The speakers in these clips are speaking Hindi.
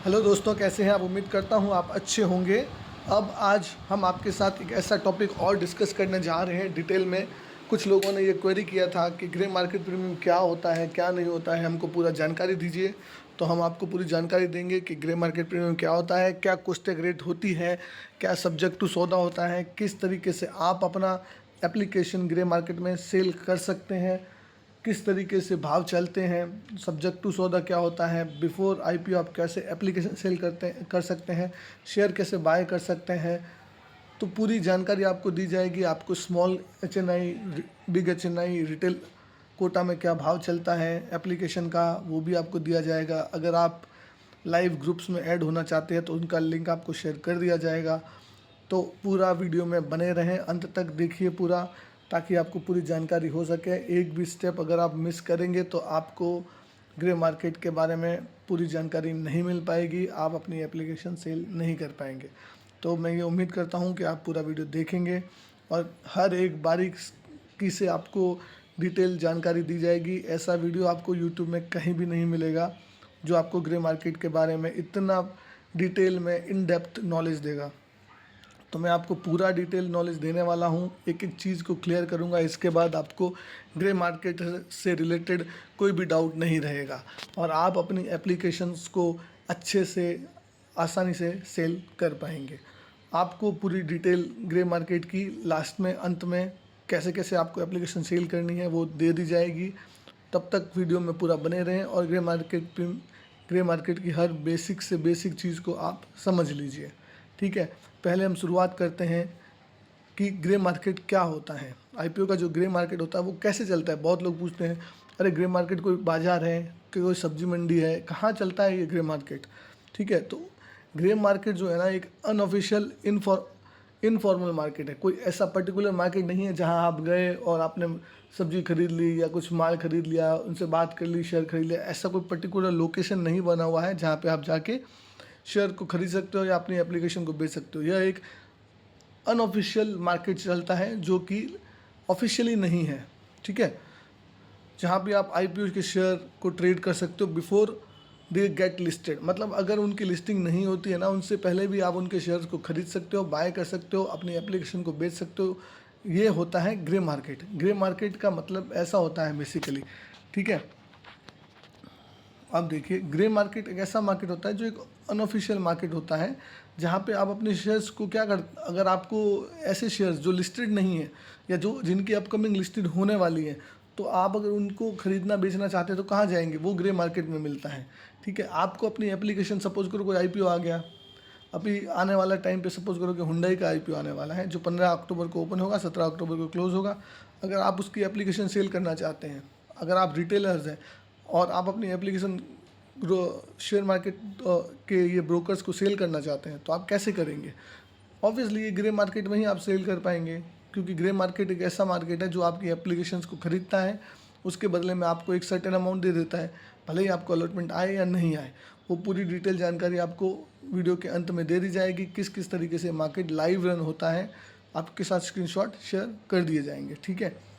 हेलो दोस्तों, कैसे हैं आप। उम्मीद करता हूं आप अच्छे होंगे। अब आज हम आपके साथ एक ऐसा टॉपिक और डिस्कस करने जा रहे हैं डिटेल में। कुछ लोगों ने ये क्वेरी किया था कि ग्रे मार्केट प्रीमियम क्या होता है, क्या नहीं होता है, हमको पूरा जानकारी दीजिए। तो हम आपको पूरी जानकारी देंगे कि ग्रे मार्केट प्रीमियम क्या होता है, क्या कोस्टेक रेट होती है, क्या सब्जेक्ट टू सौदा होता है, किस तरीके से आप अपना एप्लीकेशन ग्रे मार्केट में सेल कर सकते हैं, किस तरीके से भाव चलते हैं, सब्जेक्ट टू सौदा क्या होता है, बिफोर आईपीओ आप कैसे एप्लीकेशन सेल कर सकते हैं, शेयर कैसे बाय कर सकते हैं। तो पूरी जानकारी आपको दी जाएगी। आपको small HNI, big HNI, retail quota में क्या भाव चलता है एप्लीकेशन का, वो भी आपको दिया जाएगा। अगर आप लाइव ग्रुप्स में ऐड होना चाहते हैं तो उनका लिंक आपको शेयर कर दिया जाएगा। तो पूरा वीडियो में बने रहें, अंत तक देखिए पूरा, ताकि आपको पूरी जानकारी हो सके। एक भी स्टेप अगर आप मिस करेंगे तो आपको ग्रे मार्केट के बारे में पूरी जानकारी नहीं मिल पाएगी, आप अपनी एप्लीकेशन सेल नहीं कर पाएंगे। तो मैं ये उम्मीद करता हूँ कि आप पूरा वीडियो देखेंगे और हर एक बारीकी से आपको डिटेल जानकारी दी जाएगी। ऐसा वीडियो आपको यूट्यूब में कहीं भी नहीं मिलेगा जो आपको ग्रे मार्केट के बारे में इतना डिटेल में इन डेप्थ नॉलेज देगा। तो मैं आपको पूरा डिटेल नॉलेज देने वाला हूँ, एक एक चीज़ को क्लियर करूँगा। इसके बाद आपको ग्रे मार्केट से रिलेटेड कोई भी डाउट नहीं रहेगा और आप अपनी एप्लीकेशंस को अच्छे से, आसानी से सेल कर पाएंगे। आपको पूरी डिटेल ग्रे मार्केट की लास्ट में, अंत में, कैसे कैसे आपको एप्लीकेशन सेल करनी है वो दे दी जाएगी। तब तक वीडियो में पूरा बने रहें और ग्रे मार्केट की हर बेसिक से बेसिक चीज़ को आप समझ लीजिए। ठीक है, पहले हम शुरुआत करते हैं कि ग्रे मार्केट क्या होता है। आईपीओ का जो ग्रे मार्केट होता है वो कैसे चलता है। बहुत लोग पूछते हैं, अरे ग्रे मार्केट कोई बाज़ार है कि कोई सब्जी मंडी है, कहाँ चलता है ये ग्रे मार्केट। ठीक है, तो ग्रे मार्केट जो है ना, एक अनऑफिशियल इनफॉर्मल मार्केट है। कोई ऐसा पर्टिकुलर मार्केट नहीं है जहाँ आप गए और आपने सब्जी खरीद ली या कुछ माल खरीद लिया, उनसे बात कर ली, शेयर खरीद लिया। ऐसा कोई पर्टिकुलर लोकेशन नहीं बना हुआ है जहाँ पे आप जाके शेयर को खरीद सकते हो या अपनी एप्लीकेशन को बेच सकते हो। यह एक अनऑफिशियल मार्केट चलता है जो कि ऑफिशियली नहीं है। ठीक है, जहाँ पे आप आईपीओ के शेयर को ट्रेड कर सकते हो बिफोर दे गेट लिस्टेड। मतलब अगर उनकी लिस्टिंग नहीं होती है ना, उनसे पहले भी आप उनके शेयर्स को खरीद सकते हो, बाय कर सकते हो, अपनी एप्लीकेशन को बेच सकते हो। ये होता है ग्रे मार्केट। ग्रे मार्केट का मतलब ऐसा होता है बेसिकली। ठीक है, अब देखिए, ग्रे मार्केट एक ऐसा मार्केट होता है जो एक अनऑफिशियल मार्केट होता है जहाँ पे आप अपने शेयर्स को क्या कर, अगर आपको ऐसे शेयर्स जो लिस्टेड नहीं है या जो जिनकी अपकमिंग लिस्टेड होने वाली है, तो आप अगर उनको खरीदना बेचना चाहते हैं तो कहाँ जाएंगे, वो ग्रे मार्केट में मिलता है। ठीक है, आपको अपनी एप्लीकेशन, सपोज करो कोई आईपीओ आ गया अभी आने वाला टाइम पे, सपोज करो कि हुंडई का आईपीओ आने वाला है जो 15 अक्टूबर को ओपन होगा, 17 अक्टूबर को क्लोज होगा। अगर आप उसकी एप्लीकेशन सेल करना चाहते हैं, अगर आप रिटेलर्स हैं और आप अपनी एप्लीकेशन शेयर मार्केट के ये ब्रोकर्स को सेल करना चाहते हैं, तो आप कैसे करेंगे। ऑब्वियसली ये ग्रे मार्केट में ही आप सेल कर पाएंगे, क्योंकि ग्रे मार्केट एक ऐसा मार्केट है जो आपकी एप्लीकेशंस को खरीदता है, उसके बदले में आपको एक सर्टेन अमाउंट दे देता है, भले ही आपको अलॉटमेंट आए या नहीं आए। वो पूरी डिटेल जानकारी आपको वीडियो के अंत में दे दी जाएगी, किस किस तरीके से मार्केट लाइव रन होता है, आपके साथ स्क्रीनशॉट शेयर कर दिए जाएंगे। ठीक है,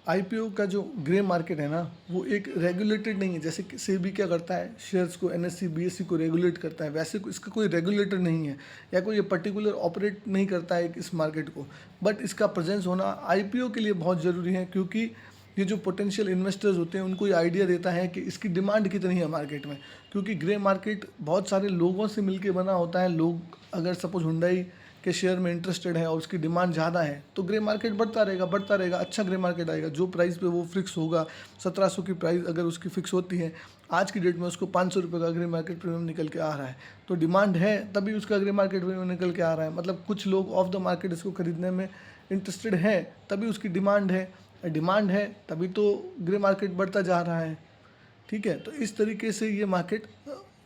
आईपीओ का जो ग्रे मार्केट है ना, वो एक रेगुलेटेड नहीं है। जैसे कि सेबी क्या करता है, शेयर्स को, एनएससी बीएससी को रेगुलेट करता है, वैसे इसका कोई रेगुलेटर नहीं है या कोई ये पर्टिकुलर ऑपरेट नहीं करता है इस मार्केट को। बट इसका प्रेजेंस होना आईपीओ के लिए बहुत ज़रूरी है, क्योंकि ये जो पोटेंशियल इन्वेस्टर्स होते हैं उनको ये आइडिया देता है कि इसकी डिमांड कितनी है मार्केट में। क्योंकि ग्रे मार्केट बहुत सारे लोगों से मिलकर बना होता है। लोग अगर सपोज हुंडई के शेयर में इंटरेस्टेड है और उसकी डिमांड ज़्यादा है, तो ग्रे मार्केट बढ़ता रहेगा, बढ़ता रहेगा, अच्छा ग्रे मार्केट आएगा। जो प्राइस पे वो फिक्स होगा, 1700 की प्राइस अगर उसकी फिक्स होती है, आज की डेट में उसको 500 रुपये का ग्रे मार्केट प्रीमियम निकल के आ रहा है, तो डिमांड है तभी उसका ग्रे मार्केट प्रीमियम निकल के आ रहा है। मतलब कुछ लोग ऑफ द मार्केट इसको खरीदने में इंटरेस्टेड हैं, तभी उसकी डिमांड है। डिमांड है तभी तो ग्रे मार्केट बढ़ता जा रहा है। ठीक है, तो इस तरीके से ये मार्केट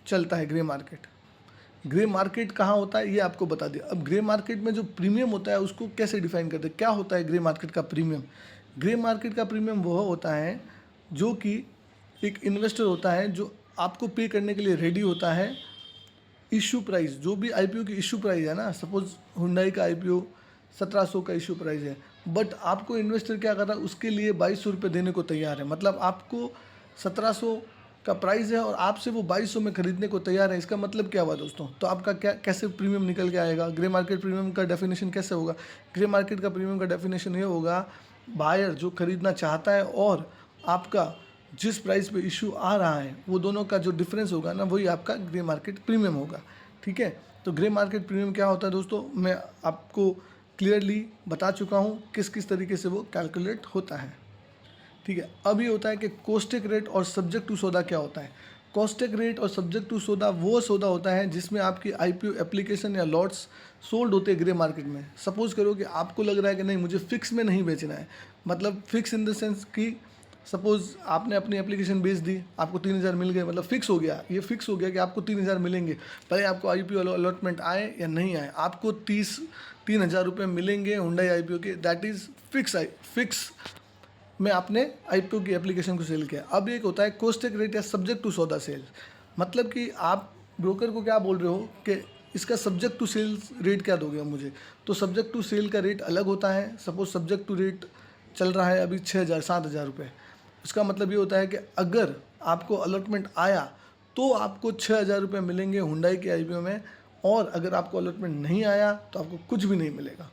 चलता है, ग्रे मार्केट। ग्रे मार्केट कहाँ होता है ये आपको बता दिया। अब ग्रे मार्केट में जो प्रीमियम होता है उसको कैसे डिफाइन करते हैं, क्या होता है ग्रे मार्केट का प्रीमियम। ग्रे मार्केट का प्रीमियम वह होता है जो कि एक इन्वेस्टर होता है जो आपको पे करने के लिए रेडी होता है। इशू प्राइस, जो भी आईपीओ की इशू प्राइस है ना, सपोज हुंडई का आईपीओ 1700 का इशू प्राइस है, बट आपको इन्वेस्टर क्या कर रहा है, उसके लिए 2200 रुपये देने को तैयार है। मतलब आपको 1700 का प्राइस है और आपसे वो 2200 में खरीदने को तैयार है, इसका मतलब क्या हुआ दोस्तों? तो आपका क्या कैसे प्रीमियम निकल के आएगा? ग्रे मार्केट प्रीमियम का डेफिनेशन कैसे होगा? ग्रे मार्केट का प्रीमियम का डेफिनेशन ये होगा, बायर जो खरीदना चाहता है और आपका जिस प्राइस पे इशू आ रहा है, वो दोनों का जो डिफरेंस होगा ना, वही आपका ग्रे मार्केट प्रीमियम होगा। ठीक है, तो ग्रे मार्केट प्रीमियम क्या होता है दोस्तों, मैं आपको क्लियरली बता चुका हूँ किस किस तरीके से वो कैलकुलेट होता है। ठीक है, अब ये होता है कि कॉस्टिक रेट और सब्जेक्ट टू सौदा क्या होता है। कॉस्टिक रेट और सब्जेक्ट टू सौदा वो सौदा होता है जिसमें आपकी आईपीओ एप्लीकेशन या लॉट्स सोल्ड होते हैं ग्रे मार्केट में। सपोज करो कि आपको लग रहा है कि नहीं, मुझे फिक्स में नहीं बेचना है, मतलब फिक्स इन द सेंस कि सपोज़ आपने अपनी एप्लीकेशन बेच दी, आपको 3000 मिल गए, मतलब फिक्स हो गया, ये फिक्स हो गया कि आपको 3000 मिलेंगे, भले आपको आईपीओ अलॉटमेंट आए या नहीं आए, आपको 30,000 रुपये मिलेंगे हुंडई आईपीओ के। दैट इज़ फिक्स में आपने आईपीओ की एप्लीकेशन को सेल किया। अब एक होता है कॉस्टिक रेट या सब्जेक्ट टू सौदा सेल, मतलब कि आप ब्रोकर को क्या बोल रहे हो कि इसका सब्जेक्ट टू सेल्स रेट क्या दोगे मुझे। तो सब्जेक्ट टू सेल का रेट अलग होता है। सपोज सब्जेक्ट टू रेट चल रहा है अभी 6,000 7,000 रुपये, उसका मतलब ये होता है कि अगर आपको अलॉटमेंट आया तो आपको 6,000 रुपये मिलेंगे हुंडई के आईपीओ में, और अगर आपको अलॉटमेंट नहीं आया तो आपको कुछ भी नहीं मिलेगा।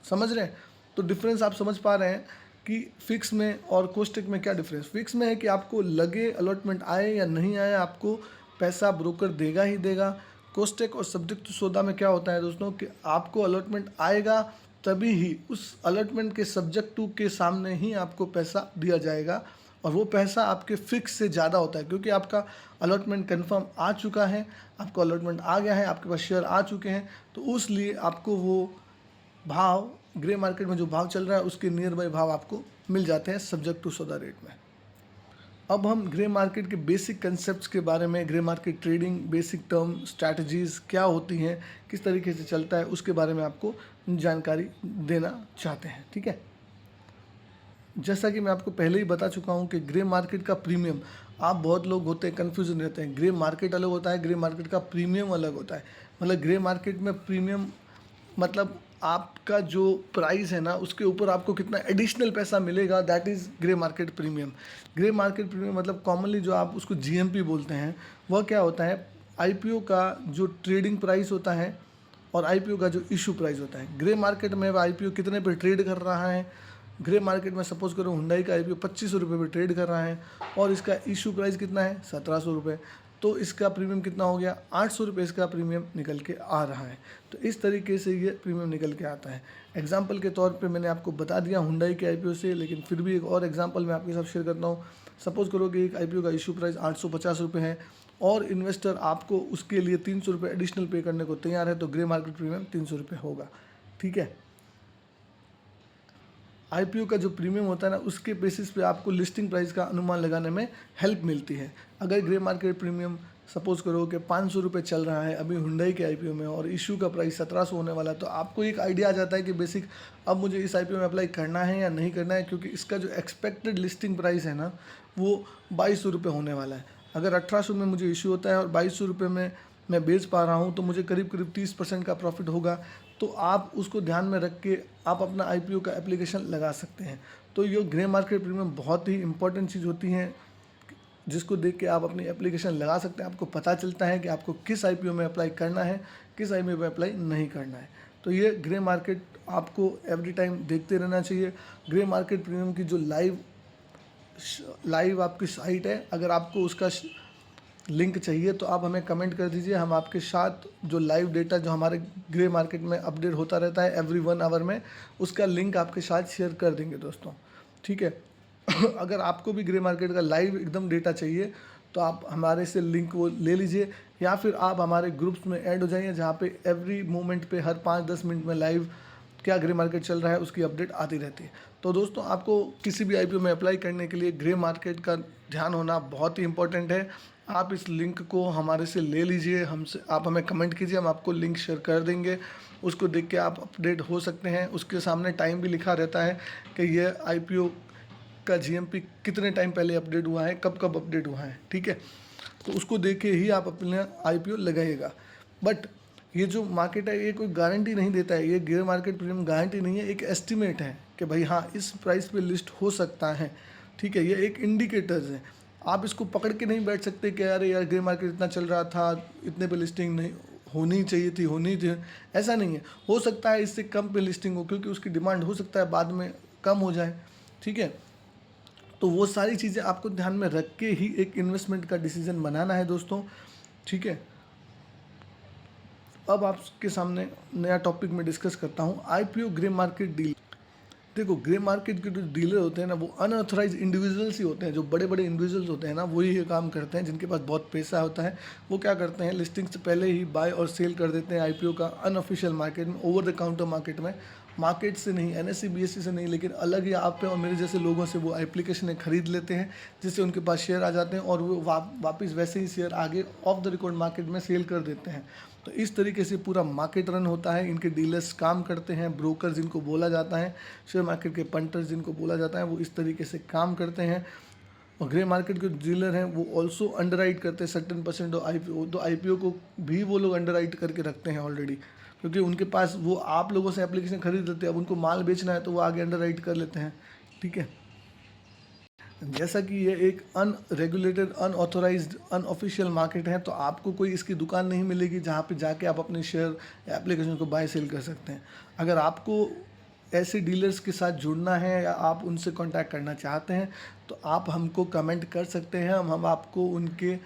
समझ रहे हैं? तो डिफरेंस आप समझ पा रहे हैं कि फिक्स में और कॉस्टिक में क्या डिफरेंस। फिक्स में है कि आपको लगे अलॉटमेंट आए या नहीं आए, आपको पैसा ब्रोकर देगा ही देगा। कॉस्टिक और सब्जेक्ट टू सौदा में क्या होता है दोस्तों कि आपको अलॉटमेंट आएगा तभी ही उस अलॉटमेंट के सब्जेक्ट टू के सामने ही आपको पैसा दिया जाएगा, और वो पैसा आपके फिक्स से ज़्यादा होता है क्योंकि आपका अलॉटमेंट कंफर्म आ चुका है, आपको अलॉटमेंट आ गया है, आपके पास शेयर आ चुके हैं, तो उस लिए आपको वो भाव ग्रे मार्केट में जो भाव चल रहा है उसके नियर बाई भाव आपको मिल जाते हैं सब्जेक्ट टू सौदा रेट में। अब हम ग्रे मार्केट के बेसिक कंसेप्ट्स के बारे में, grey market trading basic term strategies क्या होती हैं, किस तरीके से चलता है, उसके बारे में आपको जानकारी देना चाहते हैं। ठीक है, जैसा कि मैं आपको पहले ही बता चुका हूं कि ग्रे मार्केट का प्रीमियम, आप बहुत लोग होते हैं कन्फ्यूजन रहते हैं, ग्रे मार्केट अलग होता है, ग्रे मार्केट का प्रीमियम अलग होता है। मतलब ग्रे मार्केट में प्रीमियम मतलब आपका जो प्राइस है ना उसके ऊपर आपको कितना एडिशनल पैसा मिलेगा, that is grey market premium. Grey market premium मतलब कॉमनली जो आप उसको जीएमपी बोलते हैं, वह क्या होता है, आईपीओ का जो ट्रेडिंग प्राइस होता है और आईपीओ का जो इशू प्राइस होता है। ग्रे मार्केट में वह आईपीओ कितने पे ट्रेड कर रहा है, ग्रे मार्केट में सपोज करो हुंडई का आईपीओ 2500 रुपये पे ट्रेड कर रहा है और इसका इशू प्राइस कितना है 1700 रुपये, तो इसका प्रीमियम कितना हो गया 800 रुपये इसका प्रीमियम निकल के आ रहा है। तो इस तरीके से ये प्रीमियम निकल के आता है। एग्जाम्पल के तौर पे मैंने आपको बता दिया हुंडई के आईपीओ से, लेकिन फिर भी एक और एग्जाम्पल मैं आपके साथ शेयर करता हूँ। सपोज करो कि एक आईपीओ का इशू प्राइस 850 रुपये है और इन्वेस्टर आपको उसके लिए 300 रुपये एडिशनल पे करने को तैयार है, तो ग्रे मार्केट प्रीमियम 300 रुपये होगा। ठीक है, आईपीओ का जो प्रीमियम होता है ना उसके बेसिस पे आपको लिस्टिंग प्राइस का अनुमान लगाने में हेल्प मिलती है। अगर ग्रे मार्केट प्रीमियम सपोज करो कि 500 रुपये चल रहा है अभी हुंडई के आईपीओ में और इशू का प्राइस 1700 होने वाला है, तो आपको एक आइडिया आ जाता है कि बेसिक अब मुझे इस आईपीओ में अप्लाई करना है या नहीं करना है, क्योंकि इसका जो एक्सपेक्टेड लिस्टिंग प्राइस है ना वो 2200 रुपये होने वाला है। अगर 1800 में मुझे इशू होता है और 2200 रुपये में मैं बेच पा रहा हूँ तो मुझे करीब करीब 30% का प्रॉफिट होगा। तो आप उसको ध्यान में रख के आप अपना आईपीओ का एप्लीकेशन लगा सकते हैं। तो ये ग्रे मार्केट प्रीमियम बहुत ही इंपॉर्टेंट चीज़ होती है जिसको देख के आप अपनी एप्लीकेशन लगा सकते हैं। आपको पता चलता है कि आपको किस आईपीओ में अप्लाई करना है, किस आईपीओ में अप्लाई नहीं करना है। तो ये ग्रे मार्केट आपको एवरी टाइम देखते रहना चाहिए। ग्रे मार्केट प्रीमियम की जो लाइव आपकी साइट है, अगर आपको उसका लिंक चाहिए तो आप हमें कमेंट कर दीजिए। हम आपके साथ जो लाइव डेटा जो हमारे ग्रे मार्केट में अपडेट होता रहता है एवरी 1 आवर में, उसका लिंक आपके साथ शेयर कर देंगे दोस्तों। ठीक है अगर आपको भी ग्रे मार्केट का लाइव एकदम डेटा चाहिए तो आप हमारे से लिंक वो ले लीजिए, या फिर आप हमारे ग्रुप्स में ऐड हो जाइए जहाँ पे एवरी मोमेंट पे हर 5-10 मिनट में लाइव क्या ग्रे मार्केट चल रहा है उसकी अपडेट आती रहती है। तो दोस्तों आपको किसी भी आईपीओ में अप्लाई करने के लिए ग्रे मार्केट का ध्यान होना बहुत ही इंपॉर्टेंट है। आप इस लिंक को हमारे से ले लीजिए, हमसे आप हमें कमेंट कीजिए, हम आपको लिंक शेयर कर देंगे। उसको देख के आप अपडेट हो सकते हैं। उसके सामने टाइम भी लिखा रहता है कि ये आईपीओ का जीएमपी कितने टाइम पहले अपडेट हुआ है, कब कब अपडेट हुआ है। ठीक है, तो उसको देख के ही आप अपना आईपीओ लगाइएगा। बट ये जो मार्केट है ये कोई गारंटी नहीं देता है, ये ग्रे मार्केट प्रीमियम गारंटी नहीं है, एक एस्टिमेट है कि भाई हाँ इस प्राइस पे लिस्ट हो सकता है। ठीक है, ये एक इंडिकेटर्स है। आप इसको पकड़ के नहीं बैठ सकते कि अरे यार ग्रे मार्केट इतना चल रहा था, इतने पे लिस्टिंग नहीं होनी चाहिए थी, होनी चाहिए, ऐसा नहीं है। हो सकता है इससे कम पे लिस्टिंग हो, क्योंकि उसकी डिमांड हो सकता है बाद में कम हो जाए, ठीक है। तो वो सारी चीज़ें आपको ध्यान में रख के ही एक इन्वेस्टमेंट का डिसीजन बनाना है दोस्तों, ठीक है। अब आपके सामने नया टॉपिक मैं डिस्कस करता हूँ, आईपीओ ग्रे मार्केट डील। देखो, ग्रे मार्केट के जो डीलर होते हैं ना, वो अनऑथराइज इंडिविजुअल्स ही होते हैं। जो बड़े बड़े इंडिविजुअल्स होते हैं ना, वही ये काम करते हैं, जिनके पास बहुत पैसा होता है। वो क्या करते हैं, लिस्टिंग से पहले ही बाय और सेल कर देते हैं आईपीओ का अनऑफिशियल मार्केट में, ओवर द काउंटर मार्केट में। मार्केट से नहीं, एनएससी बीएससी से नहीं, लेकिन अलग ही आप पे और मेरे जैसे लोगों से वो एप्लीकेशनें खरीद लेते हैं, जिससे उनके पास शेयर आ जाते हैं और वो वापस वैसे ही शेयर आगे ऑफ द रिकॉर्ड मार्केट में सेल कर देते हैं। तो इस तरीके से पूरा मार्केट रन होता है। इनके डीलर्स काम करते हैं, ब्रोकर जिनको बोला जाता है, शेयर मार्केट के पंटर्स जिनको बोला जाता है, वो इस तरीके से काम करते हैं। और ग्रे मार्केट के डीलर हैं वो ऑल्सो अंडरराइट करते हैं सर्टेन परसेंट ऑफ आईपीओ। तो आईपीओ को भी वो लोग अंडरराइट करके रखते हैं ऑलरेडी, क्योंकि उनके पास वो आप लोगों से एप्लीकेशन खरीद लेते हैं। अब उनको माल बेचना है तो वो आगे अंडरराइट कर लेते हैं, ठीक है। जैसा कि ये एक अनरेगुलेटेड, अनऑथोराइज्ड, अनऑफिशियल मार्केट है, तो आपको कोई इसकी दुकान नहीं मिलेगी जहाँ पे जाके आप अपने शेयर या एप्लीकेशन को बाय सेल कर सकते हैं। अगर आपको ऐसे डीलर्स के साथ जुड़ना है या आप उनसे कांटेक्ट करना चाहते हैं, तो आप हमको कमेंट कर सकते हैं। हम आपको उनके,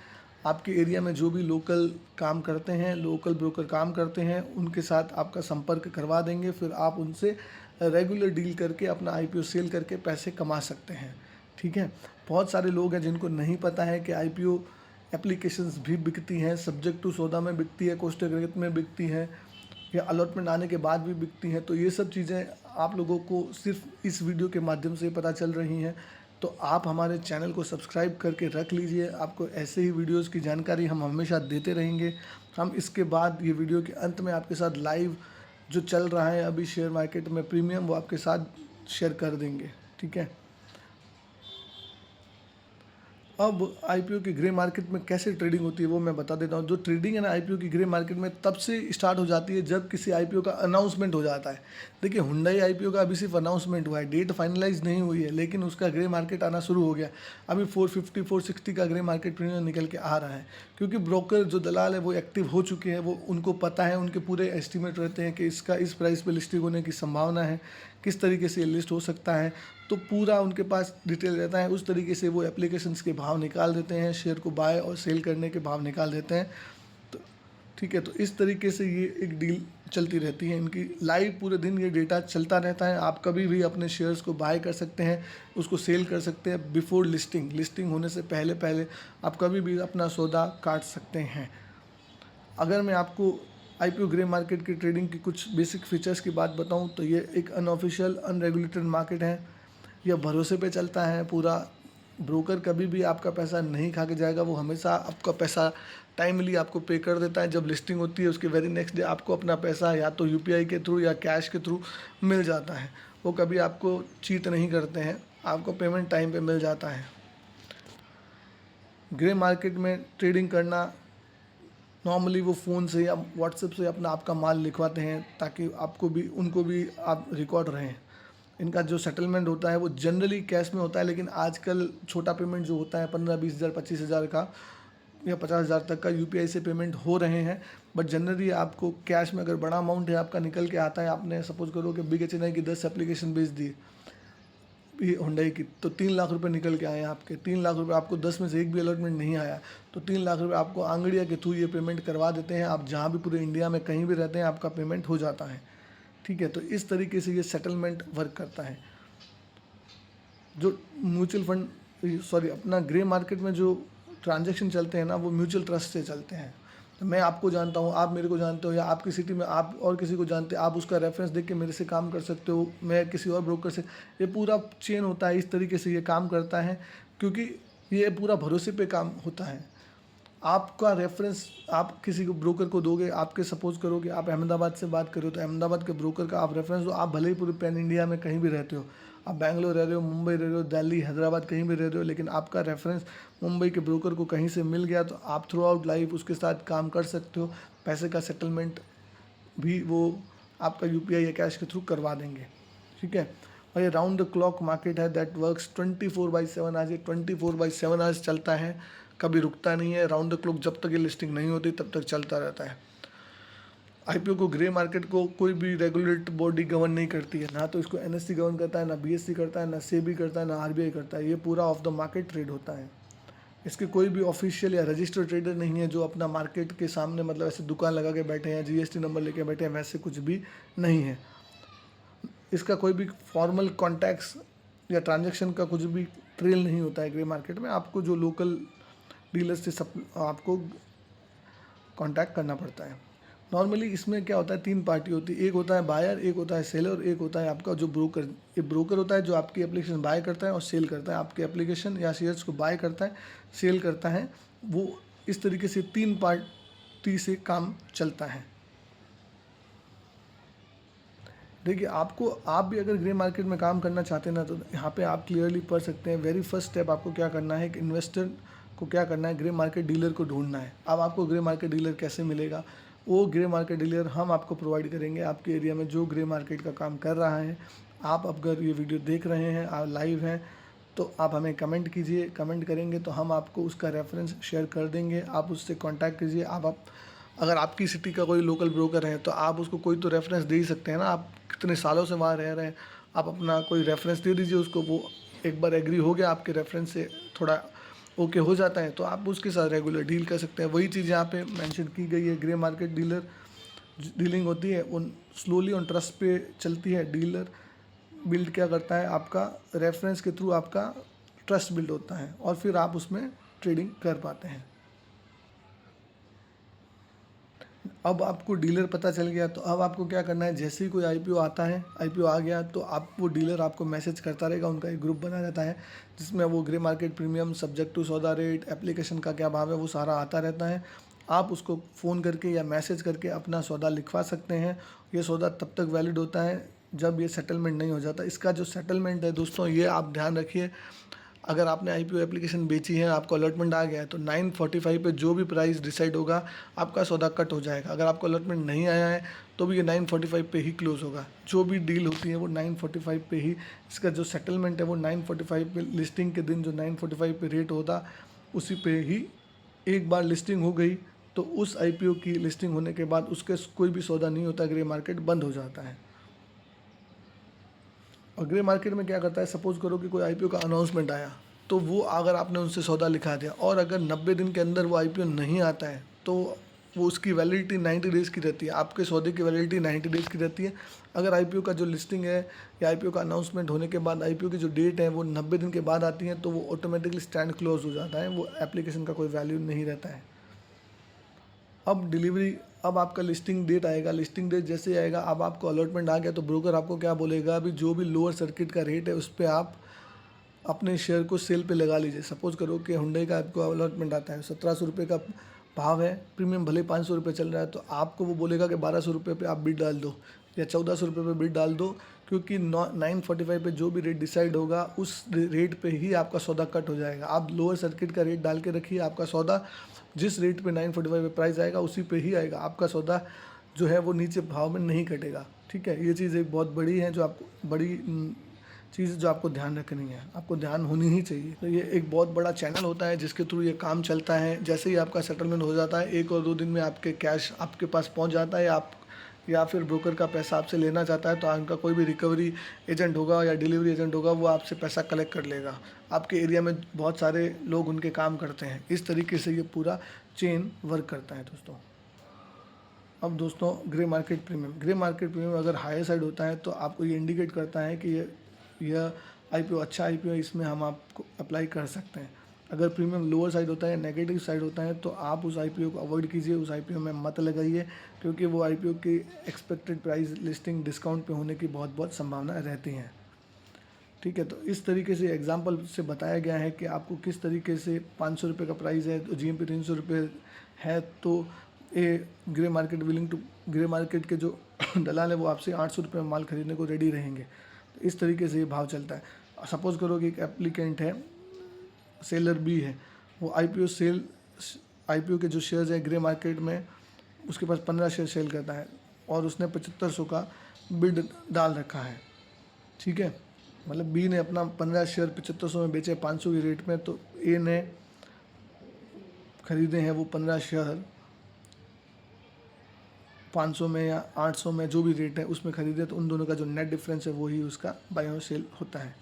आपके एरिया में जो भी लोकल काम करते हैं, लोकल ब्रोकर काम करते हैं, उनके साथ आपका संपर्क करवा देंगे। फिर आप उनसे रेगुलर डील करके अपना आईपीओ सेल करके पैसे कमा सकते हैं, ठीक है। बहुत सारे लोग हैं जिनको नहीं पता है कि आईपीओ एप्लीकेशंस भी बिकती हैं, सब्जेक्ट टू सौदा में बिकती है, कोष्ठक में बिकती हैं, या अलॉटमेंट आने के बाद भी बिकती हैं। तो ये सब चीज़ें आप लोगों को सिर्फ इस वीडियो के माध्यम से पता चल रही हैं। तो आप हमारे चैनल को सब्सक्राइब करके रख लीजिए। आपको ऐसे ही वीडियोस की जानकारी हम हमेशा देते रहेंगे। हम इसके बाद ये वीडियो के अंत में आपके साथ लाइव जो चल रहा है अभी शेयर मार्केट में प्रीमियम, वो आपके साथ शेयर कर देंगे, ठीक है। अब आईपीओ की ग्रे मार्केट में कैसे ट्रेडिंग होती है वो मैं बता देता हूँ। जो ट्रेडिंग है ना आईपीओ की ग्रे मार्केट में, तब से स्टार्ट हो जाती है जब किसी आईपीओ का अनाउंसमेंट हो जाता है। देखिए, हुंडई आईपीओ का अभी सिर्फ अनाउंसमेंट हुआ है, डेट फाइनलाइज नहीं हुई है, लेकिन उसका ग्रे मार्केट आना शुरू हो गया। अभी 450 460 का ग्रे मार्केट प्रीमियम निकल के आ रहा है, क्योंकि ब्रोकर जो दलाल है वो एक्टिव हो चुके हैं। वो उनको पता है, उनके पूरे एस्टिमेट रहते हैं कि इसका इस प्राइस पर लिस्टिंग होने की संभावना है, किस तरीके से ये लिस्ट हो सकता है। तो पूरा उनके पास डिटेल रहता है। उस तरीके से वो एप्लीकेशंस के भाव निकाल देते हैं, शेयर को बाय और सेल करने के भाव निकाल देते हैं। तो ठीक है, तो इस तरीके से ये एक डील चलती रहती है इनकी। लाइव पूरे दिन ये डेटा चलता रहता है। आप कभी भी अपने शेयर्स को बाय कर सकते हैं, उसको सेल कर सकते हैं बिफोर लिस्टिंग। लिस्टिंग होने से पहले पहले आप कभी भी अपना सौदा काट सकते हैं। अगर मैं आपको आईपीओ ग्रे मार्केट की ट्रेडिंग की कुछ बेसिक फीचर्स की बात बताऊं, तो ये एक अनऑफिशियल, अनरेगुलेटेड मार्केट है। यह भरोसे पे चलता है पूरा। ब्रोकर कभी भी आपका पैसा नहीं खा के जाएगा। वो हमेशा आपका पैसा टाइमली आपको पे कर देता है। जब लिस्टिंग होती है उसके वेरी नेक्स्ट डे आपको अपना पैसा या तो यूपीआई के थ्रू या कैश के थ्रू मिल जाता है। वो कभी आपको चीट नहीं करते हैं, आपको पेमेंट टाइम पे मिल जाता है। ग्रे मार्केट में ट्रेडिंग करना, नॉर्मली वो फ़ोन से या व्हाट्सएप से अपना आपका माल लिखवाते हैं, ताकि आपको भी, उनको भी आप रिकॉर्ड रहें। इनका जो सेटलमेंट होता है वो जनरली कैश में होता है, लेकिन आजकल छोटा पेमेंट जो होता है 15-20 हज़ार 25 हज़ार का या 50 हज़ार तक का यूपीआई से पेमेंट हो रहे हैं। बट जनरली आपको कैश में, अगर बड़ा अमाउंट है आपका निकल के आता है, आपने सपोज करो कि बिग एचएनआई की 10 एप्लीकेशन बेच दी हुंडई की, तो 3 लाख रुपए निकल के आए आपके। 3 लाख रुपए आपको 10 में से एक भी अलॉटमेंट नहीं आया, तो 3 लाख रुपए आपको आंगड़िया के थ्रू ये पेमेंट करवा देते हैं। आप जहाँ भी पूरे इंडिया में कहीं भी रहते हैं आपका पेमेंट हो जाता है, ठीक है। तो इस तरीके से ये सेटलमेंट वर्क करता है। जो म्यूचुअल फंड, सॉरी, अपना ग्रे मार्केट में जो ट्रांजैक्शन चलते हैं ना, वो म्यूचुअल ट्रस्ट से चलते हैं। तो मैं आपको जानता हूँ, आप मेरे को जानते हो, या आपकी सिटी में आप और किसी को जानते हैं, आप उसका रेफरेंस देख के मेरे से काम कर सकते हो, मैं किसी और ब्रोकर से। ये पूरा चेन होता है, इस तरीके से ये काम करता है, क्योंकि ये पूरा भरोसे पे काम होता है। आपका रेफरेंस आप किसी को ब्रोकर को दोगे, आपके सपोज करो कि आप अहमदाबाद से बात करो, तो अहमदाबाद के ब्रोकर का आप रेफरेंस दो। आप भले ही पूरे पैन इंडिया में कहीं भी रहते हो, आप बैंगलोर रह रहे हो, मुंबई रह रहे हो, दिल्ली, हैदराबाद, कहीं भी रह रहे हो, लेकिन आपका रेफरेंस मुंबई के ब्रोकर को कहीं से मिल गया, तो आप थ्रू आउट लाइफ उसके साथ काम कर सकते हो। पैसे का सेटलमेंट भी वो आपका यूपीआई या कैश के थ्रू करवा देंगे, ठीक है। और ये राउंड द क्लॉक मार्केट है दैट वर्क्स 24/7। आज ये 24/7 आज चलता है, कभी रुकता नहीं है। राउंड द क्लॉक जब तक ये लिस्टिंग नहीं होती तब तक चलता रहता है। आईपीओ को, ग्रे मार्केट को कोई भी रेगुलेट बॉडी गवर्न नहीं करती है, ना तो इसको एनएससी गवर्न करता है, ना बीएससी करता है, ना सेबी करता है, ना आरबीआई करता है। ये पूरा ऑफ द मार्केट ट्रेड होता है। इसके कोई भी ऑफिशियल या रजिस्टर्ड ट्रेडर नहीं है जो अपना मार्केट के सामने मतलब ऐसे दुकान लगा के बैठे हैं, जीएसटी नंबर लेके बैठे हैं, वैसे कुछ भी नहीं है। इसका कोई भी फॉर्मल कॉन्टैक्ट्स या ट्रांजैक्शन का कुछ भी ट्रेल नहीं होता है ग्रे मार्केट में। आपको जो लोकल डीलर्स से सब आपको कांटेक्ट करना पड़ता है। नॉर्मली इसमें क्या होता है, 3 पार्टी होती है, एक होता है बायर, एक होता है सेलर और एक होता है आपका जो ब्रोकर। ये ब्रोकर होता है जो आपकी एप्लीकेशन बाय करता है और सेल करता है, आपके एप्लीकेशन या शेयर्स को बाय करता है, सेल करता है। वो इस तरीके से 3 पार्टी से काम चलता है। देखिए, आप भी अगर ग्रे मार्केट में काम करना चाहते हैं ना, तो यहाँ पे आप क्लियरली पढ़ सकते हैं। वेरी फर्स्ट स्टेप आपको क्या करना है कि इन्वेस्टर को क्या करना है, ग्रे मार्केट डीलर को ढूंढना है। अब आपको ग्रे मार्केट डीलर कैसे मिलेगा, वो ग्रे मार्केट डीलर हम आपको प्रोवाइड करेंगे। आपके एरिया में जो ग्रे मार्केट का काम कर रहा है, आप अगर ये वीडियो देख रहे हैं, आप लाइव हैं, तो आप हमें कमेंट कीजिए। कमेंट करेंगे तो हम आपको उसका रेफरेंस शेयर कर देंगे, आप उससे कॉन्टैक्ट कीजिए। आप अगर आपकी सिटी का कोई लोकल ब्रोकर है तो आप उसको कोई तो रेफरेंस दे ही सकते हैं ना। आप कितने सालों से वहाँ रह रहे हैं, आप अपना कोई रेफरेंस दे दीजिए उसको। वो एक बार एग्री हो गया आपके रेफरेंस से, थोड़ा ओके हो जाता है, तो आप उसके साथ रेगुलर डील कर सकते हैं। वही चीज़ यहाँ पे मेंशन की गई है। ग्रे मार्केट डीलर डीलिंग होती है उन स्लोली ऑन ट्रस्ट पे चलती है। डीलर बिल्ड क्या करता है, आपका रेफरेंस के थ्रू आपका ट्रस्ट बिल्ड होता है और फिर आप उसमें ट्रेडिंग कर पाते हैं। अब आपको डीलर पता चल गया, तो अब आपको क्या करना है, जैसे ही कोई आईपीओ आता है, आईपीओ आ गया तो आप वो डीलर आपको मैसेज करता रहेगा। उनका एक ग्रुप बना रहता है जिसमें वो grey market premium, subject to सौदा रेट, एप्लीकेशन का क्या भाव है, वो सारा आता रहता है। आप उसको फ़ोन करके या मैसेज करके अपना सौदा लिखवा सकते हैं। ये सौदा तब तक वैलिड होता है जब ये सेटलमेंट नहीं हो जाता। इसका जो सेटलमेंट है दोस्तों, ये आप ध्यान रखिए। अगर आपने आईपीओ एप्लीकेशन बेची है, आपको अलॉटमेंट आ गया है, तो 9:45 पे जो भी प्राइस डिसाइड होगा आपका सौदा कट हो जाएगा। अगर आपको अलॉटमेंट नहीं आया है तो भी ये 9:45 पे ही क्लोज़ होगा। जो भी डील होती है वो 9:45 पे ही, इसका जो सेटलमेंट है वो 9:45 पे, लिस्टिंग के दिन जो 9:45 पे रेट होता उसी पे ही। एक बार लिस्टिंग हो गई तो उस आईपीओ की लिस्टिंग होने के बाद उसके कोई भी सौदा नहीं होता, ग्रे मार्केट बंद हो जाता है। और ग्रे मार्केट में क्या करता है, सपोज़ करो कि कोई आईपीओ का अनाउंसमेंट आया, तो वो अगर आपने उनसे सौदा लिखा दिया और अगर 90 दिन के अंदर वो आईपीओ नहीं आता है तो वो उसकी वैलिडिटी 90 डेज़ की रहती है। आपके सौदे की वैलिडिटी 90 डेज़ की रहती है। अगर आईपीओ का जो लिस्टिंग है या आईपीओ का अनाउंसमेंट होने के बाद आईपीओ की जो डेट है वो 90 दिन के बाद आती है, तो वो ऑटोमेटिकली स्टैंड क्लोज हो जाता है। वो एप्लीकेशन का कोई वैल्यू नहीं रहता है। अब डिलीवरी, अब आपका लिस्टिंग डेट आएगा। लिस्टिंग डेट जैसे आएगा, अब आपको अलॉटमेंट आ गया तो ब्रोकर आपको क्या बोलेगा, अभी जो भी लोअर सर्किट का रेट है उस पर आप अपने शेयर को सेल पे लगा लीजिए। सपोज़ करो कि हुंडई का आपको अलॉटमेंट आता है, 1700 रुपये का भाव है, प्रीमियम भले 500 रुपये चल रहा है, तो आपको वो बोलेगा कि 1200 रुपये पे आप बिड डाल दो या 1400 रुपये पे बिड डाल दो, क्योंकि 9:45 पे जो भी रेट डिसाइड होगा उस रेट पे ही आपका सौदा कट हो जाएगा। आप लोअर सर्किट का रेट डाल के रखिए, आपका सौदा जिस रेट पे 9:45 पे प्राइस आएगा उसी पे ही आएगा। आपका सौदा जो है वो नीचे भाव में नहीं कटेगा। ठीक है, ये चीज़ एक बहुत बड़ी है, जो आपको बड़ी चीज़ जो आपको ध्यान रखनी है, आपको ध्यान होनी ही चाहिए। तो ये एक बहुत बड़ा चैनल होता है जिसके थ्रू ये काम चलता है। जैसे ही आपका सेटलमेंट हो जाता है, 1 और 2 दिन में आपके कैश आपके पास पहुंच जाता है। आप या फिर ब्रोकर का पैसा आपसे लेना चाहता है तो आपका कोई भी रिकवरी एजेंट होगा या डिलीवरी एजेंट होगा, वो आपसे पैसा कलेक्ट कर लेगा। आपके एरिया में बहुत सारे लोग उनके काम करते हैं। इस तरीके से ये पूरा चेन वर्क करता है दोस्तों। अब दोस्तों, ग्रे मार्केट प्रीमियम अगर हायर साइड होता है तो आपको ये इंडिकेट करता है कि यह आईपीओ अच्छा आईपीओ है, इसमें हम आपको अप्लाई कर सकते हैं। अगर प्रीमियम लोअर साइड होता है, नेगेटिव साइड होता है, तो आप उस आईपीओ को अवॉइड कीजिए, उस आईपीओ में मत लगाइए, क्योंकि वो आईपीओ की एक्सपेक्टेड प्राइस लिस्टिंग डिस्काउंट पे होने की बहुत संभावना रहती हैं। ठीक है, तो इस तरीके से एग्जाम्पल से बताया गया है कि आपको किस तरीके से 500 रुपये का प्राइस है तो जीएमपी 300 रुपये है, तो ये ग्रे मार्केट के जो दलाल है वो आपसे 800 रुपये में माल खरीदने को रेडी रहेंगे। तो इस तरीके से ये भाव चलता है। सपोज़ करो कि एक एप्लीकेंट है, सेलर बी है, वो आईपीओ के जो शेयर्स हैं ग्रे मार्केट में, उसके पास 15 शेयर सेल करता है और उसने 7500 का बिड डाल रखा है। ठीक है, मतलब बी ने अपना 15 शेयर 7500 में बेचे 500 की रेट में, तो ए ने खरीदे हैं वो 15 शेयर 500 में या 800 में, जो भी रेट है उसमें खरीदे, तो उन दोनों का जो नेट डिफरेंस है वही उसका बाय और सेल होता है।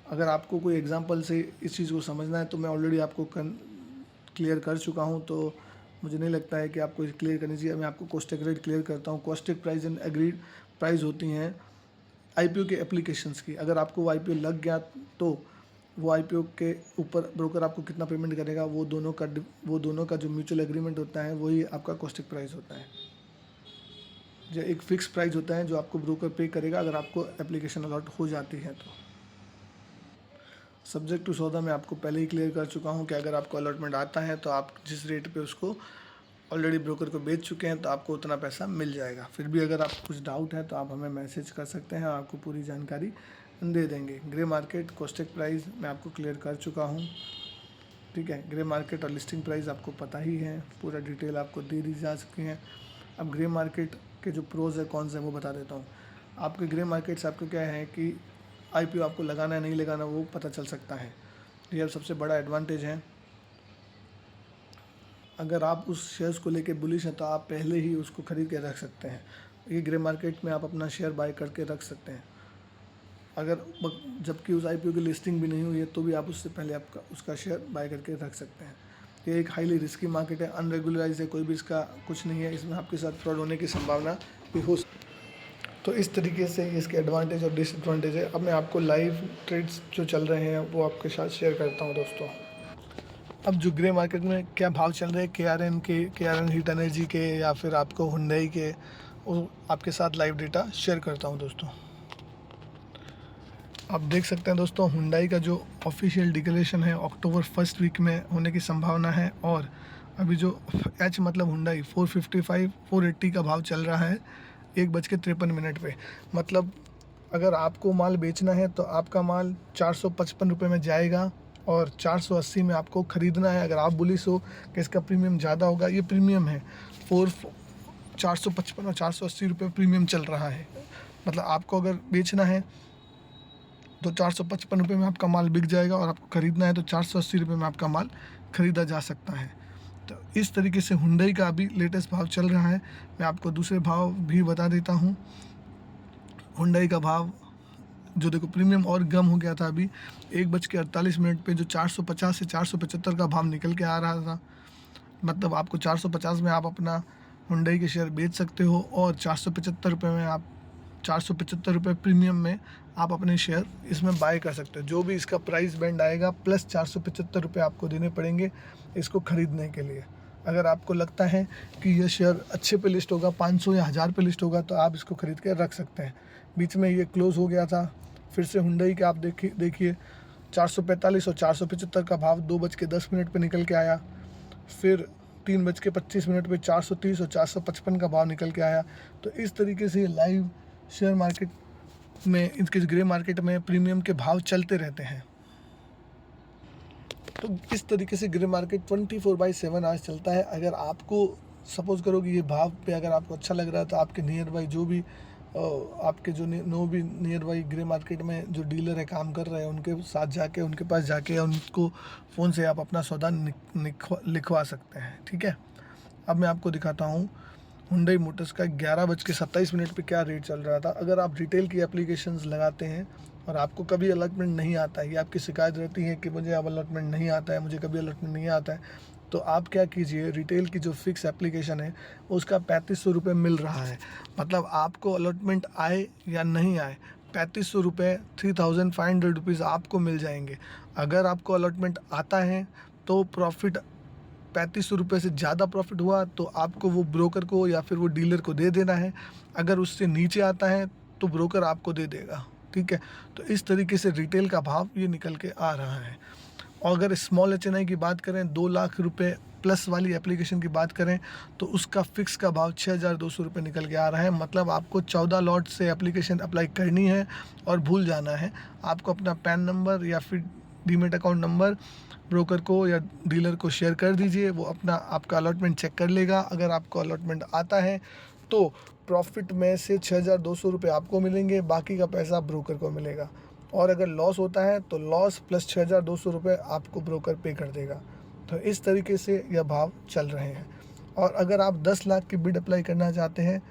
अगर आपको कोई एग्जांपल से इस चीज़ को समझना है तो मैं ऑलरेडी आपको क्लियर कर चुका हूँ, तो मुझे नहीं लगता है कि आपको क्लियर करनी चाहिए। मैं आपको कॉस्टिक रेट क्लियर करता हूँ। Caustic price and agreed price होती हैं आईपीओ के एप्लीकेशंस की। अगर आपको वो आईपीओ लग गया तो वो आईपीओ के ऊपर ब्रोकर आपको कितना पेमेंट करेगा, वो दोनों का जो म्यूचुअल एग्रीमेंट होता है वही आपका कॉस्टिक प्राइस होता है। जो एक फिक्स प्राइस होता है जो आपको ब्रोकर पे करेगा अगर आपको एप्लीकेशन अलॉट हो जाती है तो। सब्जेक्ट टू सौदा मैं आपको पहले ही क्लियर कर चुका हूँ कि अगर आपको अलॉटमेंट आता है तो आप जिस रेट पे उसको ऑलरेडी ब्रोकर को बेच चुके हैं तो आपको उतना पैसा मिल जाएगा। फिर भी अगर आपको कुछ डाउट है तो आप हमें मैसेज कर सकते हैं, आपको पूरी जानकारी दे देंगे। ग्रे मार्केट कॉस्टिक प्राइस मैं आपको क्लियर कर चुका हूँ, ठीक है। ग्रे मार्केट और लिस्टिंग प्राइस आपको पता ही है, पूरा डिटेल आपको दे दी जा चुकी है। अब ग्रे मार्केट के जो प्रोज है कौन से हैं वो बता देता हूँ। आपके ग्रे मार्केट से आपको क्या है कि आईपीओ आपको लगाना है नहीं लगाना वो पता चल सकता है, ये सबसे बड़ा एडवांटेज है। अगर आप उस शेयर्स को लेके बुलिश हैं तो आप पहले ही उसको ख़रीद के रख सकते हैं। ये ग्रे मार्केट में आप अपना शेयर बाय करके रख सकते हैं। अगर जबकि उस आईपीओ की लिस्टिंग भी नहीं हुई है तो भी आप उससे पहले आपका उसका शेयर बाय करके रख सकते हैं। ये एक हाईली रिस्की मार्केट है, अनरेगुलराइज है, कोई भी इसका कुछ नहीं है, इसमें आपके साथ फ्रॉड होने की संभावना भी हो। तो इस तरीके से इसके एडवांटेज और डिसएडवांटेज है। अब मैं आपको लाइव ट्रेड्स जो चल रहे हैं वो आपके साथ शेयर करता हूँ दोस्तों। अब जो ग्रे मार्केट में क्या भाव चल रहे हैं के आर एन हीट एनर्जी के या फिर आपको हुंडई के, वो आपके साथ लाइव डेटा शेयर करता हूँ दोस्तों। आप देख सकते हैं दोस्तों, हुंडई का जो ऑफिशियल डिक्लेरेशन है अक्टूबर फर्स्ट वीक में होने की संभावना है, और अभी जो एच मतलब हुंडई 455 480 का भाव चल रहा है 1:53 पे। मतलब अगर आपको माल बेचना है तो आपका माल 455 रुपये में जाएगा और 480 में आपको ख़रीदना है। अगर आप बुलिश हो कि इसका प्रीमियम ज़्यादा होगा, ये प्रीमियम है 455 और 480 रुपये प्रीमियम चल रहा है। मतलब आपको अगर बेचना है तो 455 रुपये में आपका माल बिक जाएगा और आपको ख़रीदना है तो 480 रुपये में आपका माल ख़रीदा जा सकता है। तो इस तरीके से हुंडई का अभी लेटेस्ट भाव चल रहा है। मैं आपको दूसरे भाव भी बता देता हूँ। हुंडई का भाव जो देखो प्रीमियम और कम हो गया था, अभी 1:48 पे जो 450 से 475 का भाव निकल के आ रहा था। मतलब आपको 450 में आप अपना हुंडई के शेयर बेच सकते हो और 475 रुपये में आप 475 रुपये प्रीमियम में आप अपने शेयर इसमें बाय कर सकते हो। जो भी इसका प्राइस बैंड आएगा प्लस 475 रुपये आपको देने पड़ेंगे इसको ख़रीदने के लिए। अगर आपको लगता है कि ये शेयर अच्छे पे लिस्ट होगा, 500 या 1000 पे लिस्ट होगा, तो आप इसको ख़रीद के रख सकते हैं। बीच में ये क्लोज़ हो गया था, फिर से हुंडई के आप देखिए 445 और 475 का भाव 2:10 पे निकल के आया, फिर 3:25 पे 430 और 455 का भाव निकल के आया। तो इस तरीके से लाइव शेयर मार्केट में, इनके ग्रे मार्केट में प्रीमियम के भाव चलते रहते हैं। तो इस तरीके से ग्रे मार्केट 24/7 आज चलता है। अगर आपको सपोज़ करो कि ये भाव पे अगर आपको अच्छा लग रहा है तो आपके नियर बाई जो भी आपके जो भी नियर बाई ग्रे मार्केट में जो डीलर है काम कर रहे हैं उनके साथ जाके उनके पास जाके उनको फ़ोन से आप अपना सौदा लिखवा सकते हैं, ठीक है। अब मैं आपको दिखाता हूँ हुंडई मोटर्स का 11:27 पे क्या रेट चल रहा था। अगर आप रिटेल की एप्लीकेशंस लगाते हैं और आपको कभी अलॉटमेंट नहीं आता है, ये आपकी शिकायत रहती है कि मुझे अब अलॉटमेंट नहीं आता है, मुझे कभी अलॉटमेंट नहीं आता है, तो आप क्या कीजिए, रिटेल की जो फिक्स एप्लीकेशन है उसका 3500 रुपये मिल रहा है। मतलब आपको अलॉटमेंट आए या नहीं आए 3500 रुपये 3500 रुपीज़ आपको मिल जाएंगे। अगर आपको अलॉटमेंट आता है तो प्रॉफिट 3500 रुपये से ज़्यादा प्रॉफिट हुआ तो आपको वो ब्रोकर को या फिर वो डीलर को दे देना है। अगर उससे नीचे आता है तो ब्रोकर आपको दे देगा, ठीक है। तो इस तरीके से रिटेल का भाव ये निकल के आ रहा है। और अगर स्मॉल HNI की बात करें 2 लाख रुपए प्लस वाली एप्लीकेशन की बात करें तो उसका फ़िक्स का भाव 6200 रुपये निकल के आ रहा है। मतलब आपको 14 लॉट से एप्लीकेशन अप्लाई करनी है और भूल जाना है। आपको अपना पैन नंबर या फिर डीमेट अकाउंट नंबर ब्रोकर को या डीलर को शेयर कर दीजिए, वो अपना आपका अलॉटमेंट चेक कर लेगा। अगर आपको अलॉटमेंट आता है तो प्रॉफिट में से 6,200 रुपये आपको मिलेंगे, बाकी का पैसा ब्रोकर को मिलेगा। और अगर लॉस होता है तो लॉस प्लस 6,200 रुपये आपको ब्रोकर पे कर देगा। तो इस तरीके से यह भाव चल रहे हैं। और अगर आप 10 लाख की बिड अप्लाई करना चाहते हैं,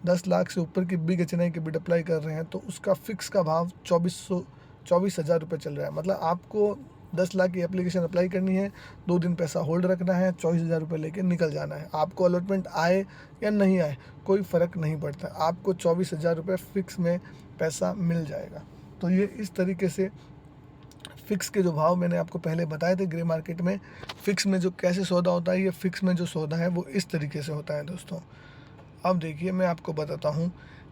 10 लाख से ऊपर की बिग एच की बिड अप्लाई कर रहे हैं, तो उसका फ़िक्स का भाव 24,000 रुपये चल रहा है। मतलब आपको 10 लाख की एप्लीकेशन अप्लाई करनी है, 2 दिन पैसा होल्ड रखना है, 24,000 रुपये लेके निकल जाना है। आपको अलॉटमेंट आए या नहीं आए कोई फ़र्क नहीं पड़ता, आपको 24,000 रुपये फ़िक्स में पैसा मिल जाएगा। तो ये इस तरीके से फ़िक्स के जो भाव मैंने आपको पहले बताए थे ग्रे मार्केट में, फ़िक्स में जो कैसे सौदा होता है, ये फ़िक्स में जो सौदा है वो इस तरीके से होता है दोस्तों। अब देखिए मैं आपको बताता हूँ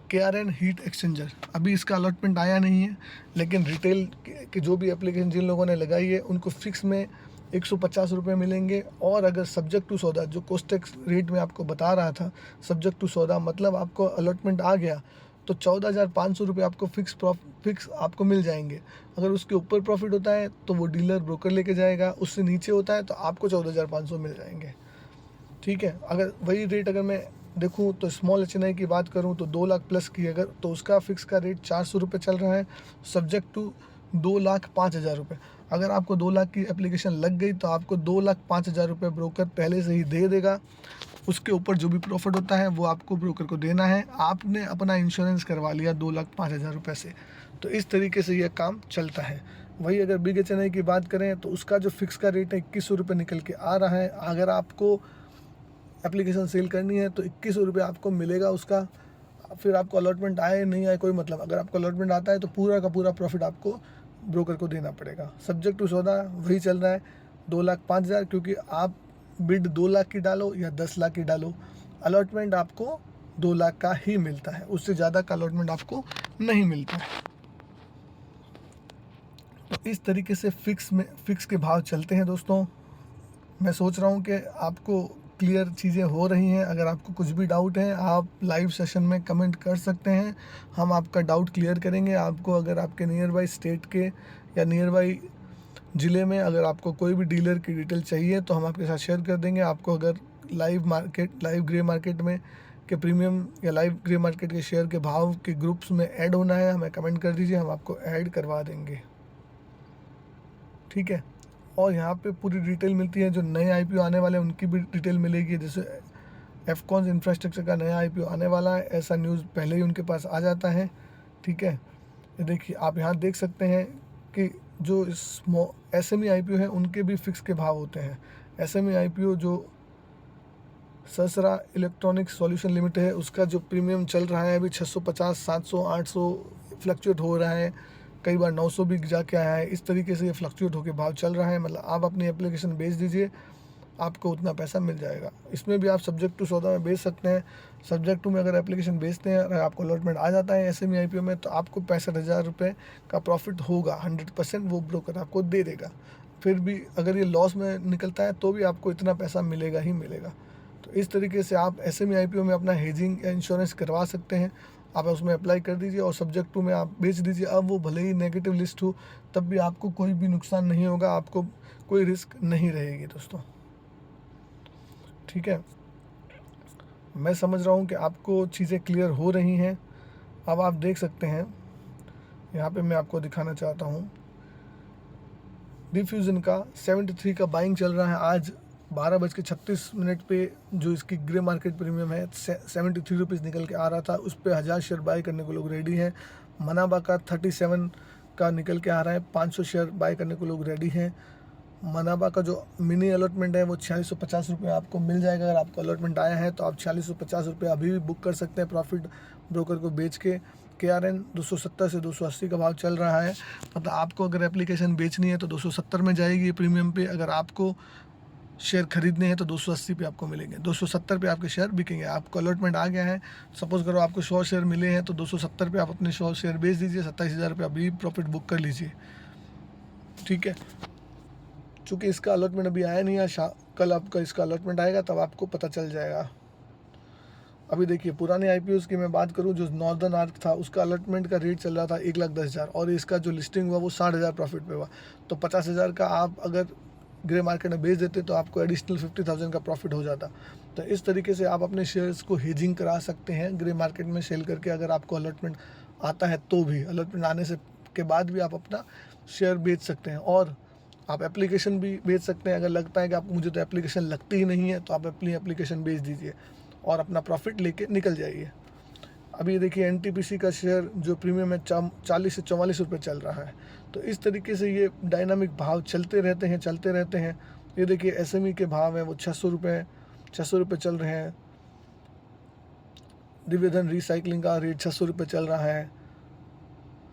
KRN हीट एक्सचेंजर, अभी इसका अलॉटमेंट आया नहीं है, लेकिन रिटेल के जो भी एप्लीकेशन जिन लोगों ने लगाई है उनको फ़िक्स में 150 रुपये मिलेंगे। और अगर सब्जेक्ट टू सौदा, जो कोस्टेक्स रेट में आपको बता रहा था, सब्जेक्ट टू सौदा मतलब आपको अलॉटमेंट आ गया तो 14,500 रुपये आपको फ़िक्स आपको मिल जाएंगे। अगर उसके ऊपर प्रॉफिट होता है तो वो डीलर ब्रोकर लेके जाएगा, उससे नीचे होता है तो आपको 14,500 मिल जाएंगे। ठीक है, अगर वही रेट अगर मैं देखूं तो स्मॉल HNI की बात करूं तो 2 लाख प्लस की अगर, तो उसका फ़िक्स का रेट 400 रुपये चल रहा है, सब्जेक्ट टू 2,05,000 रुपये। अगर आपको 2 लाख की एप्लीकेशन लग गई तो आपको 2,05,000 रुपये ब्रोकर पहले से ही दे देगा। उसके ऊपर जो भी प्रॉफिट होता है वो आपको ब्रोकर को देना है। आपने अपना इंश्योरेंस करवा लिया 2,05,000 रुपये से। तो इस तरीके से यह काम चलता है। वही अगर बिग HNI की बात करें तो उसका जो फ़िक्स का रेट है 2100 रुपये निकल के आ रहा है। अगर आपको एप्लीकेशन सेल करनी है तो 2100 रुपये आपको मिलेगा उसका। फिर आपको अलॉटमेंट आए नहीं आए कोई मतलब, अगर आपको अलॉटमेंट आता है तो पूरा का पूरा प्रॉफिट आपको ब्रोकर को देना पड़ेगा। सब्जेक्ट टू सौदा वही चल रहा है 2,05,000, क्योंकि आप बिड 2 लाख की डालो या 10 लाख की डालो, अलॉटमेंट आपको 2 लाख का ही मिलता है, उससे ज़्यादा का अलॉटमेंट आपको नहीं मिलता है। तो इस तरीके से फ़िक्स के भाव चलते हैं दोस्तों। मैं सोच रहा हूँ कि आपको क्लियर चीज़ें हो रही हैं। अगर आपको कुछ भी डाउट है आप लाइव सेशन में कमेंट कर सकते हैं, हम आपका डाउट क्लियर करेंगे। आपको अगर आपके नियर बाई स्टेट के या नियर बाई ज़िले में अगर आपको कोई भी डीलर की डिटेल चाहिए तो हम आपके साथ शेयर कर देंगे। आपको अगर लाइव ग्रे मार्केट में के प्रीमियम या लाइव ग्रे मार्केट के शेयर के भाव के ग्रुप्स में ऐड होना है, हमें कमेंट कर दीजिए, हम आपको ऐड करवा देंगे। ठीक है, और यहाँ पे पूरी डिटेल मिलती है। जो नए IPO आने वाले हैं उनकी भी डिटेल मिलेगी। जैसे एफकॉन्स इंफ्रास्ट्रक्चर का नया IPO आने वाला है, ऐसा न्यूज़ पहले ही उनके पास आ जाता है। ठीक है, ये देखिए आप यहाँ देख सकते हैं कि जो SME IPO है उनके भी फ़िक्स के भाव होते हैं। SME IPO जो ससरा इलेक्ट्रॉनिक सॉल्यूशन लिमिटेड है, उसका जो प्रीमियम चल रहा है अभी 650, 700, 800 फ्लक्चुएट हो रहा है, कई बार 900 भी जाके आया है। इस तरीके से ये फ्लक्चुएट होकर भाव चल रहा है। मतलब आप अपनी एप्लीकेशन बेच दीजिए, आपको उतना पैसा मिल जाएगा। इसमें भी आप सब्जेक्ट टू सौदा में बेच सकते हैं। सब्जेक्ट टू में अगर एप्लीकेशन बेचते हैं, अगर आपको अलॉटमेंट आ जाता है SME IPO में, तो आपको 65,000 रुपये का प्रॉफिट होगा। 100% वो ब्रोकर आपको दे देगा। फिर भी अगर ये लॉस में निकलता है तो भी आपको इतना पैसा मिलेगा ही मिलेगा। तो इस तरीके से आप SME IPO में अपना हेजिंग या इंश्योरेंस करवा सकते हैं। आप उसमें अप्लाई कर दीजिए और सब्जेक्ट टू में आप बेच दीजिए। अब वो भले ही नेगेटिव लिस्ट हो तब भी आपको कोई भी नुकसान नहीं होगा, आपको कोई रिस्क नहीं रहेगी दोस्तों। ठीक है, मैं समझ रहा हूँ कि आपको चीज़ें क्लियर हो रही हैं। अब आप देख सकते हैं, यहाँ पे मैं आपको दिखाना चाहता हूँ डिफ्यूज़न का 73 का बाइंग चल रहा है। आज 12:36 पे जो इसकी ग्रे मार्केट प्रीमियम है 73 रुपीज़ निकल के आ रहा था, उस पर 1000 शेयर बाय करने को लोग रेडी हैं। मनाबा का 37 का निकल के आ रहा है, 500 शेयर बाय करने को लोग रेडी हैं। मनाबा का जो मिनी अलॉटमेंट है वो 4650 रुपये आपको मिल जाएगा। अगर आपको अलॉटमेंट आया है तो आप 4650 रुपये अभी भी बुक कर सकते हैं प्रॉफिट ब्रोकर को बेच के। KRN 270 से 280 का भाव चल रहा है। मतलब आपको अगर एप्लीकेशन बेचनी है तो 270 में जाएगी प्रीमियम पे, अगर आपको शेयर खरीदने हैं तो 280 पे आपको मिलेंगे, 270 पे आपके शेयर बिकेंगे। आपको अलॉटमेंट आ गया है, सपोज़ करो आपको 100 शेयर मिले हैं तो 270 पे आप अपने 100 शेयर बेच दीजिए, 27,000 रुपये अभी प्रॉफिट बुक कर लीजिए। ठीक है, चूँकि इसका अलॉटमेंट अभी आया नहीं है, कल आपका इसका अलॉटमेंट आएगा तब आपको पता चल जाएगा। अभी देखिए पुराने IPOs की मैं बात करूं, जो नॉर्दर्न आर्क था उसका अलॉटमेंट का रेट चल रहा था 1,10,000 और इसका जो लिस्टिंग हुआ वो 60,000 प्रॉफिट पे हुआ। तो 50,000 का आप अगर ग्रे मार्केट में बेच देते तो आपको एडिशनल 50,000 का प्रॉफिट हो जाता। तो इस तरीके से आप अपने शेयर्स को हेजिंग करा सकते हैं ग्रे मार्केट में सेल करके, अगर आपको अलॉटमेंट आता है तो भी। अलॉटमेंट आने से के बाद भी आप अपना शेयर बेच सकते हैं। और आप एप्लीकेशन भी बेच सकते हैं। अगर लगता है कि आप मुझे तो एप्लीकेशन लगती ही नहीं है तो आप अपनी एप्लीकेशन बेच दीजिए और अपना प्रॉफिट लेके निकल जाइए। अभी देखिए एनटीपीसी का शेयर जो प्रीमियम है 40 से 44 रुपये चल रहा है। तो इस तरीके से ये डायनामिक भाव चलते रहते हैं। ये देखिए एसएमई के भाव हैं वो 600 रुपये चल रहे हैं। दिव्यधन रिसाइकलिंग का रेट 600 रुपये चल रहा है।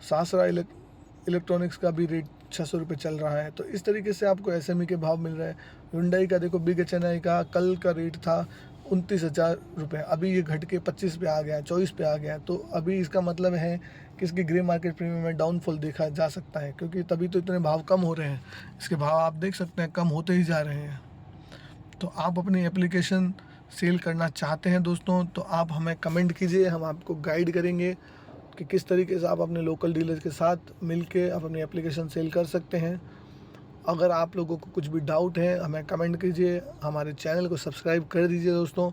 सासरा इलेक्ट्रॉनिक्स का भी रेट 600 रुपये चल रहा है। तो इस तरीके से आपको एसएमई के भाव मिल रहे हैं। हुंडई का देखो, बिग एचएनआई का कल का रेट था 29,000 रुपये, अभी ये घट के 25 पे आ गया है, 24 पे आ गया है। तो अभी इसका मतलब है कि इसकी ग्रे मार्केट प्रीमियम में डाउनफॉल देखा जा सकता है, क्योंकि तभी तो इतने भाव कम हो रहे हैं। इसके भाव आप देख सकते हैं कम होते ही जा रहे हैं। तो आप अपनी एप्लीकेशन सेल करना चाहते हैं दोस्तों, तो आप हमें कमेंट कीजिए, हम आपको गाइड करेंगे कि किस तरीके से आप अपने लोकल डीलर के साथ मिलके आप अपनी एप्लीकेशन सेल कर सकते हैं। अगर आप लोगों को कुछ भी डाउट है हमें कमेंट कीजिए, हमारे चैनल को सब्सक्राइब कर दीजिए दोस्तों।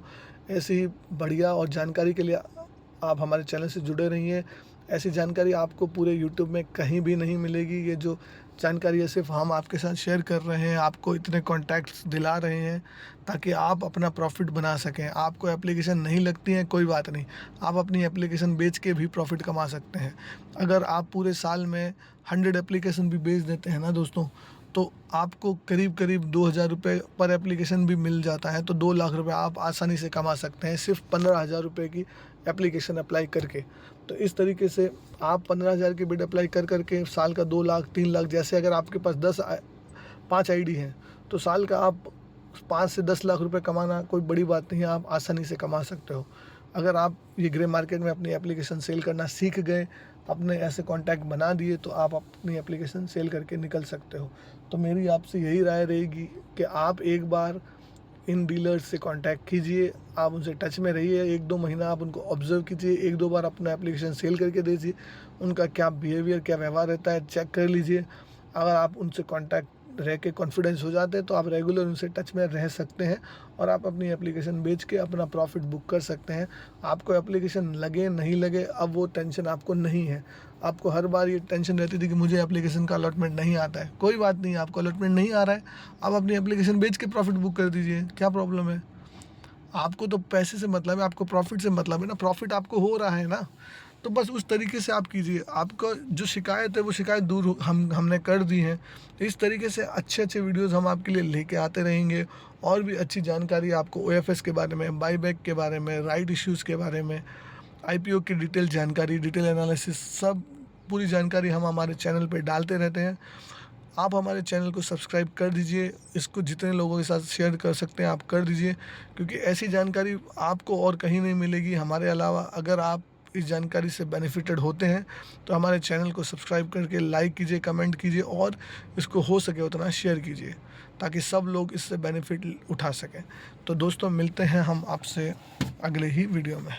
ऐसी ही बढ़िया और जानकारी के लिए आप हमारे चैनल से जुड़े रहिए। ऐसी जानकारी आपको पूरे यूट्यूब में कहीं भी नहीं मिलेगी। ये जो जानकारी है सिर्फ हम आपके साथ शेयर कर रहे हैं, आपको इतने कॉन्टैक्ट्स दिला रहे हैं ताकि आप अपना प्रॉफिट बना सकें। आपको एप्लीकेशन नहीं लगती है कोई बात नहीं, आप अपनी एप्लीकेशन बेच के भी प्रॉफिट कमा सकते हैं। अगर आप पूरे साल में 100 एप्लीकेशन भी बेच देते हैं ना दोस्तों, तो आपको करीब 2,000 रुपये पर एप्लीकेशन भी मिल जाता है। तो 2 लाख रुपए आप आसानी से कमा सकते हैं सिर्फ 15,000 रुपये की एप्लीकेशन अप्लाई करके। तो इस तरीके से आप 15,000 की बिड अप्लाई करके साल का 2 लाख 3 लाख, जैसे अगर आपके पास 5 आईडी हैं तो साल का आप 5 से 10 लाख रुपए कमाना कोई बड़ी बात नहीं है, आप आसानी से कमा सकते हो। अगर आप ये ग्रे मार्केट में अपनी एप्लीकेशन सेल करना सीख गए, अपने ऐसे कॉन्टैक्ट बना दिए, तो आप अपनी एप्लीकेशन सेल करके निकल सकते हो। तो मेरी आपसे यही राय रहेगी कि आप एक बार इन डीलर्स से कांटेक्ट कीजिए, आप उनसे टच में रहिए, 1-2 महीना आप उनको ऑब्जर्व कीजिए, 1-2 बार अपना एप्लीकेशन सेल करके दीजिए, उनका क्या बिहेवियर, क्या व्यवहार रहता है चेक कर लीजिए। अगर आप उनसे कांटेक्ट रह के कॉन्फिडेंस हो जाते हैं तो आप रेगुलर उनसे टच में रह सकते हैं और आप अपनी एप्लीकेशन बेच के अपना प्रॉफिट बुक कर सकते हैं। आपको एप्लीकेशन लगे नहीं लगे अब वो टेंशन आपको नहीं है। आपको हर बार ये टेंशन रहती थी कि मुझे एप्लीकेशन का अलॉटमेंट नहीं आता है। कोई बात नहीं, आपको अलॉटमेंट नहीं आ रहा है, आप अपनी एप्लीकेशन बेच के प्रॉफिट बुक कर दीजिए, क्या प्रॉब्लम है। आपको तो पैसे से मतलब है, आपको प्रॉफिट से मतलब है ना, प्रॉफिट आपको हो रहा है ना, तो बस उस तरीके से आप कीजिए। आपका जो शिकायत है वो शिकायत दूर हमने कर दी है। इस तरीके से अच्छे वीडियोस हम आपके लिए लेके आते रहेंगे और भी अच्छी जानकारी आपको ओएफएस के बारे में, बाईबैक के बारे में, राइट इश्यूज़ के बारे में, आईपीओ की डिटेल जानकारी, डिटेल एनालिसिस, सब पूरी जानकारी हम हमारे चैनल पे डालते रहते हैं। आप हमारे चैनल को सब्सक्राइब कर दीजिए, इसको जितने लोगों के साथ शेयर कर सकते हैं आप कर दीजिए, क्योंकि ऐसी जानकारी आपको और कहीं नहीं मिलेगी हमारे अलावा। अगर आप इस जानकारी से बेनिफिटेड होते हैं तो हमारे चैनल को सब्सक्राइब करके लाइक कीजिए, कमेंट कीजिए और इसको हो सके उतना शेयर कीजिए ताकि सब लोग इससे बेनिफिट उठा सकें। तो दोस्तों मिलते हैं हम आपसे अगले ही वीडियो में।